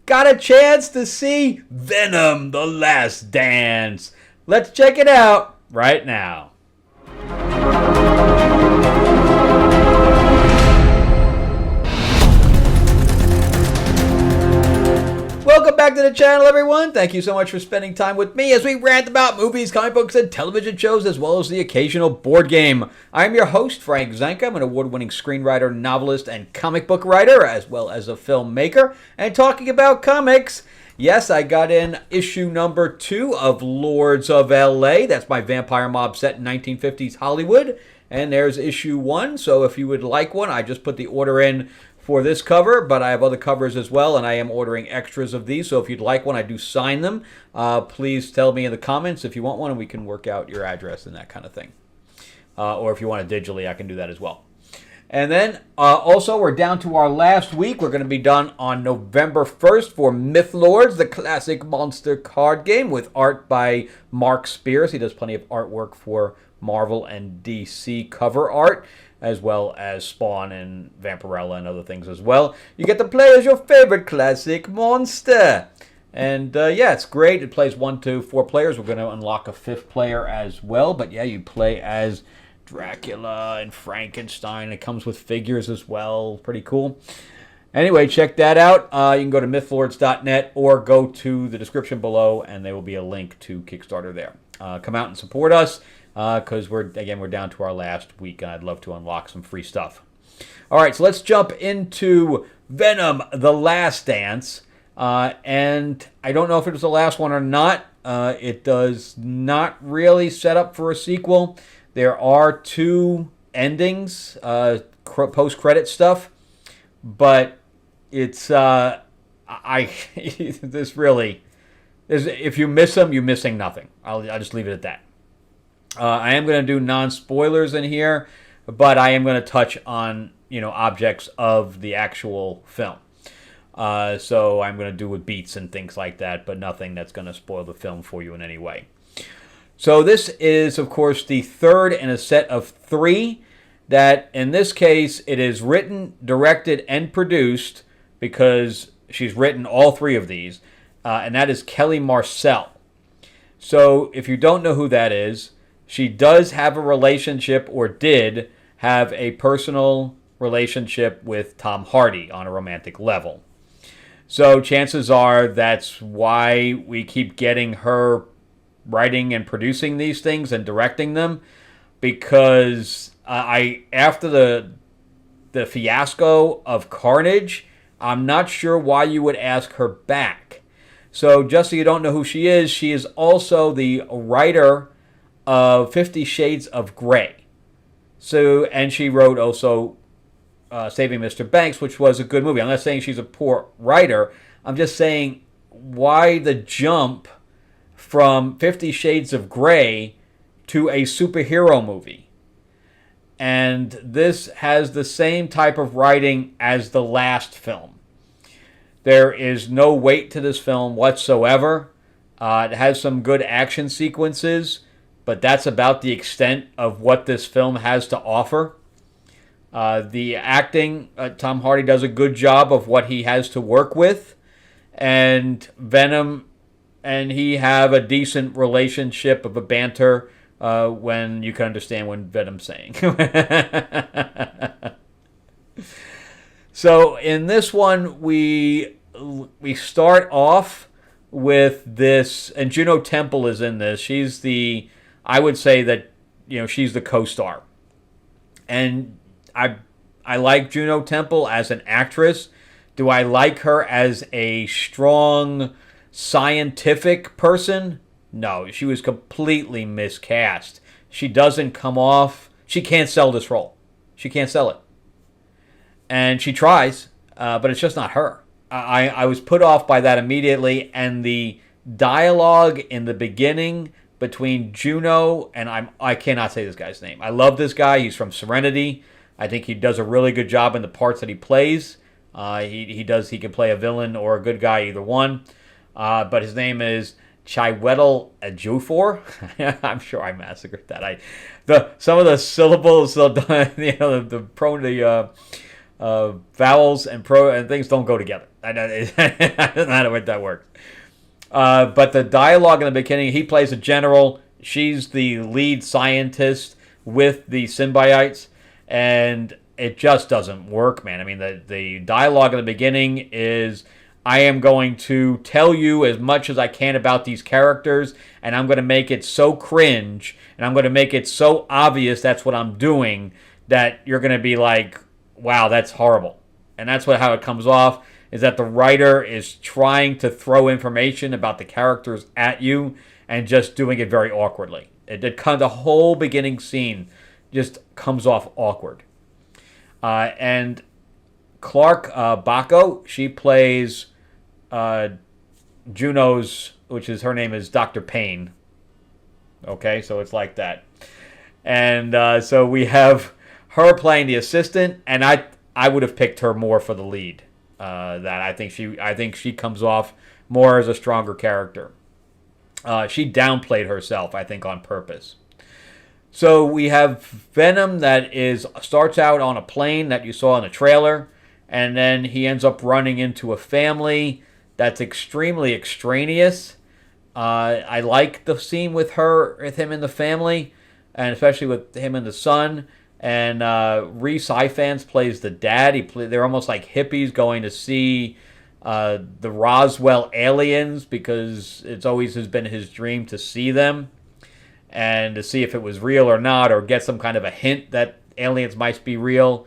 got a chance to see Venom: The Last Dance. Let's check it out right now. Welcome back to the channel, everyone. Thank you so much for spending time with me as we rant about movies, comic books, and television shows, as well as the occasional board game. I'm your host, Frank Zanca. I'm an award-winning screenwriter, novelist, and comic book writer, as well as a filmmaker. And talking about comics, yes, I got in issue number 2 of Lords of L.A. That's my vampire mob set in 1950s Hollywood. And there's issue 1, so if you would like one, I just put the order in for this cover, but I have other covers as well, and I am ordering extras of these, so if you'd like one, I do sign them. Please tell me in the comments if you want one, and we can work out your address and that kind of thing. Or if you want it digitally, I can do that as well. And then, also, we're down to our last week. We're going to be done on November 1st for Myth Lords, the classic monster card game with art by Mark Spears. He does plenty of artwork for Marvel and DC cover art, as well as Spawn and Vampirella and other things as well. You get to play as your favorite classic monster. And yeah, it's great. It plays 1 to 4 players. We're going to unlock a 5th player as well. But yeah, you play as Dracula and Frankenstein. It comes with figures as well. Pretty cool. Anyway, check that out. You can go to mythlords.net or go to the description below, and there will be a link to Kickstarter there. Come out and support us. Because we're down to our last week, and I'd love to unlock some free stuff. All right, so let's jump into Venom: The Last Dance. And I don't know if it was the last one or not. It does not really set up for a sequel. There are 2 endings, post-credit stuff, but it's this really is. If you miss them, you're missing nothing. I'll just leave it at that. I am going to do non-spoilers in here, but I am going to touch on, objects of the actual film. So I'm going to do with beats and things like that, but nothing that's going to spoil the film for you in any way. So this is, of course, the 3rd in a set of 3 that, in this case, it is written, directed, and produced, because she's written all 3 of these, and that is Kelly Marcel. So if you don't know who that is, she does have a relationship, or did have a personal relationship with Tom Hardy on a romantic level. So chances are that's why we keep getting her writing and producing these things and directing them, because after the fiasco of Carnage, I'm not sure why you would ask her back. So just so you don't know who she is also the writer of 50 Shades of Grey. So, and she wrote also Saving Mr. Banks, which was a good movie. I'm not saying she's a poor writer. I'm just saying, why the jump from 50 Shades of Grey to a superhero movie? And this has the same type of writing as the last film. There is no weight to this film whatsoever. It has some good action sequences, but that's about the extent of what this film has to offer. The acting, Tom Hardy does a good job of what he has to work with. And Venom and he have a decent relationship of a banter when you can understand what Venom's saying. So in this one, we start off with this, and Juno Temple is in this. She's the, I would say that, she's the co-star. And I like Juno Temple as an actress. Do I like her as a strong scientific person? No, she was completely miscast. She doesn't come off, she can't sell this role. She can't sell it. And she tries, but it's just not her. I was put off by that immediately, and the dialogue in the beginning between Juno and I cannot say this guy's name. I love this guy. He's from Serenity. I think he does a really good job in the parts that he plays. He can play a villain or a good guy, either one. But his name is Chiwetel Ejiofor. I'm sure I massacred that. Some of the syllables, Vowels and things don't go together. I don't know how that works. But the dialogue in the beginning, he plays a general. She's the lead scientist with the symbiotes, and it just doesn't work, man. I mean, the dialogue in the beginning is, I am going to tell you as much as I can about these characters, and I'm going to make it so cringe, and I'm going to make it so obvious that's what I'm doing, that you're going to be like, wow, that's horrible. And that's how it comes off, is that the writer is trying to throw information about the characters at you and just doing it very awkwardly. The whole beginning scene just comes off awkward. And Clark Bacco, she plays Juno's, her name is Dr. Payne. Okay, so it's like that. And so we have her playing the assistant, and I would have picked her more for the lead. I think she comes off more as a stronger character. She downplayed herself, I think, on purpose. So we have Venom that starts out on a plane that you saw in the trailer, and then he ends up running into a family that's extremely extraneous. I like the scene with him in the family, and especially with him and the son. And Rhys Ifans plays the dad. They're almost like hippies going to see the Roswell aliens, because it's always has been his dream to see them and to see if it was real or not, or get some kind of a hint that aliens might be real.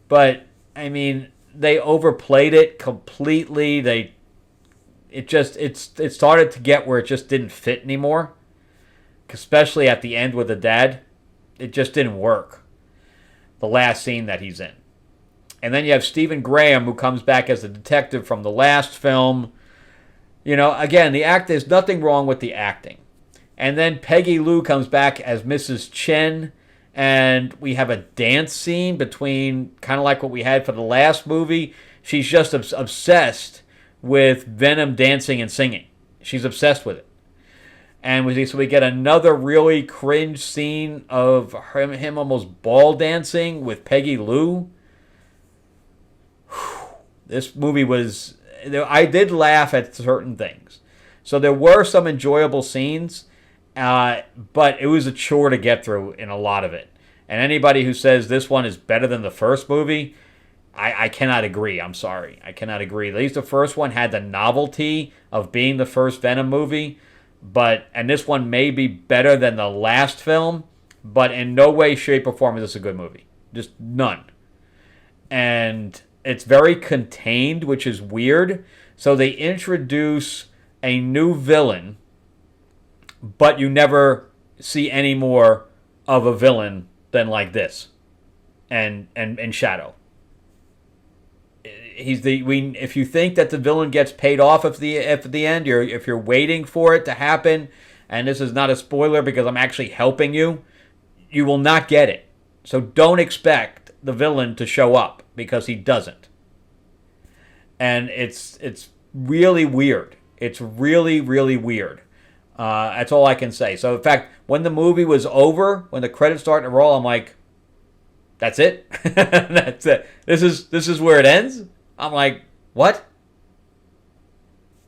But I mean, they overplayed it completely. It started to get where it just didn't fit anymore, especially at the end with the dad. It just didn't work, the last scene that he's in. And then you have Stephen Graham, who comes back as a detective from the last film. You know, again, there's nothing wrong with the acting. And then Peggy Lou comes back as Mrs. Chen, and we have a dance scene between, kind of like what we had for the last movie. She's just obsessed with Venom dancing and singing. She's obsessed with it. And so we get another really cringe scene of him almost ball dancing with Peggy Lou. This movie was... I did laugh at certain things. So there were some enjoyable scenes, but it was a chore to get through in a lot of it. And anybody who says this one is better than the first movie, I cannot agree. I'm sorry. I cannot agree. At least the first one had the novelty of being the first Venom movie. And this one may be better than the last film, but in no way, shape, or form is this a good movie. Just none. And it's very contained, which is weird. So they introduce a new villain, but you never see any more of a villain than like this, and Shadow. If you think that the villain gets paid off at the end, if you're waiting for it to happen, and this is not a spoiler because I'm actually helping you, you will not get it. So don't expect the villain to show up, because he doesn't. And it's really weird. It's really, really weird. That's all I can say. So in fact, when the movie was over, when the credits started to roll, I'm like, that's it? That's it. This is where it ends? I'm like, what?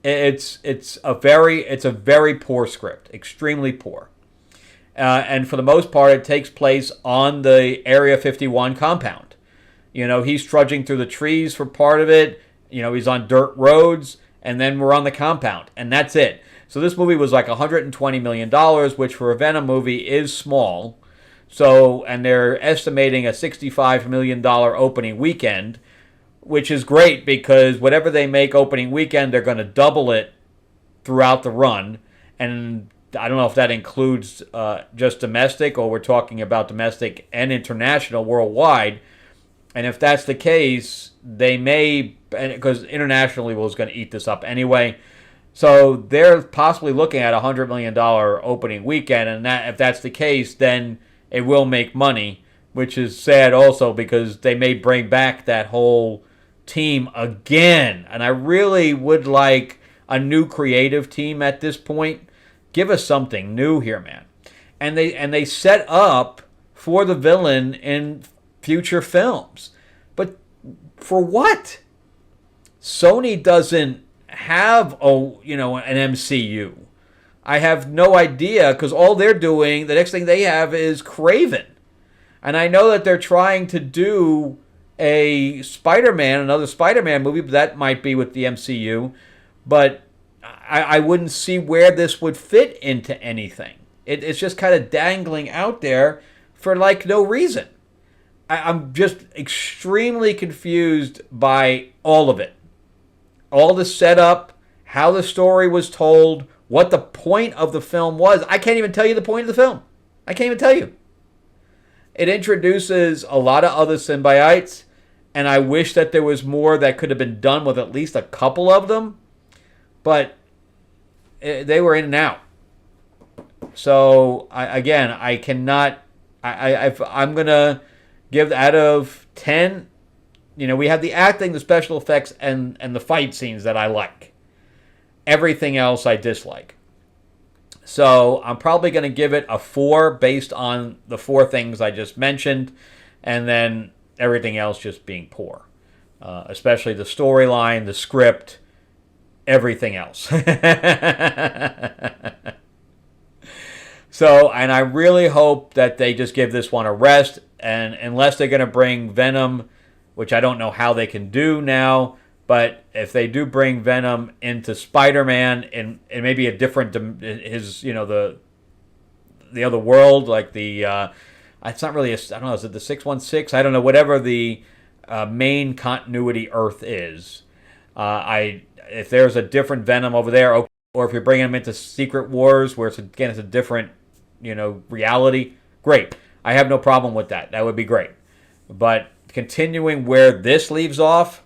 It's a very poor script, extremely poor, and for the most part, it takes place on the Area 51 compound. You know, he's trudging through the trees for part of it. You know, he's on dirt roads, and then we're on the compound, and that's it. So this movie was like $120 million, which for a Venom movie is small. So, and they're estimating a $65 million opening weekend, which is great, because whatever they make opening weekend, they're going to double it throughout the run. And I don't know if that includes just domestic, or we're talking about domestic and international worldwide. And if that's the case, they may, because internationally was going to eat this up anyway. So they're possibly looking at a $100 million opening weekend. And if that's the case, then it will make money, which is sad also, because they may bring back that whole team again. And I really would like a new creative team at this point. Give us something new here, man. And they set up for the villain in future films. But For what? Sony doesn't have an MCU. I have no idea, because all they're doing, the next thing they have is Kraven. And I know that they're trying to do another Spider-Man movie, but that might be with the MCU. But I wouldn't see where this would fit into anything. It's just kind of dangling out there for like no reason. I'm just extremely confused by all of it. All the setup, how the story was told, what the point of the film was. I can't even tell you the point of the film. I can't even tell you. It introduces a lot of other symbiotes, and I wish that there was more that could have been done with at least a couple of them, but they were in and out. So, I'm going to give out of 10, we have the acting, the special effects, and the fight scenes that I like. Everything else I dislike. So I'm probably going to give it a 4 based on the 4 things I just mentioned, and then everything else just being poor. Especially the storyline, the script, everything else. So, and I really hope that they just give this one a rest, and unless they're going to bring Venom, which I don't know how they can do now, but if they do bring Venom into Spider-Man and maybe a different, the other world, like it's not really, I don't know, is it the 616? I don't know, whatever the main continuity Earth is. If there's a different Venom over there, or if you're bringing him into Secret Wars, where it's a different, reality, great. I have no problem with that. That would be great. But continuing where this leaves off,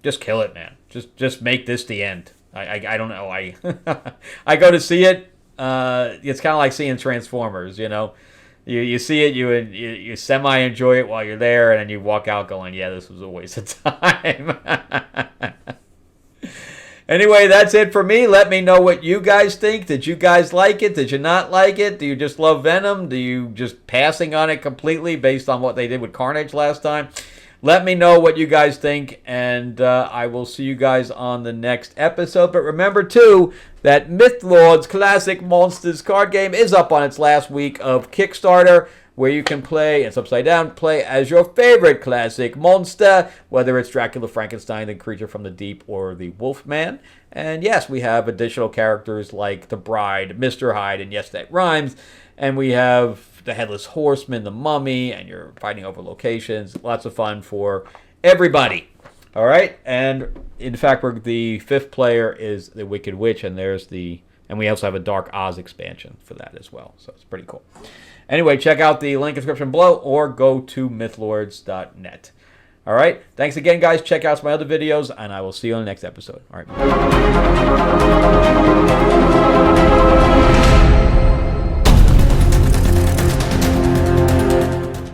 just kill it, man. Just make this the end. I don't know. I go to see it. It's kind of like seeing Transformers. You see it, you semi enjoy it while you're there, and then you walk out going, yeah, this was a waste of time. Anyway, that's it for me. Let me know what you guys think. Did you guys like it? Did you not like it? Do you just love Venom? Do you just passing on it completely based on what they did with Carnage last time? Let me know what you guys think, and I will see you guys on the next episode. But remember, too, that Mythlord's Classic Monsters card game is up on its last week of Kickstarter, where you can play, it's upside down, play as your favorite classic monster, whether it's Dracula, Frankenstein, the Creature from the Deep, or the Wolfman. And yes, we have additional characters like the Bride, Mr. Hyde, and yes, that rhymes. And we have the Headless Horseman, the Mummy, and you're fighting over locations. Lots of fun for everybody. All right, and in fact, the 5th player is the Wicked Witch, and we also have a Dark Oz expansion for that as well. So it's pretty cool. Anyway, check out the link in the description below, or go to mythlords.net. All right, thanks again, guys. Check out my other videos, and I will see you on the next episode. All right.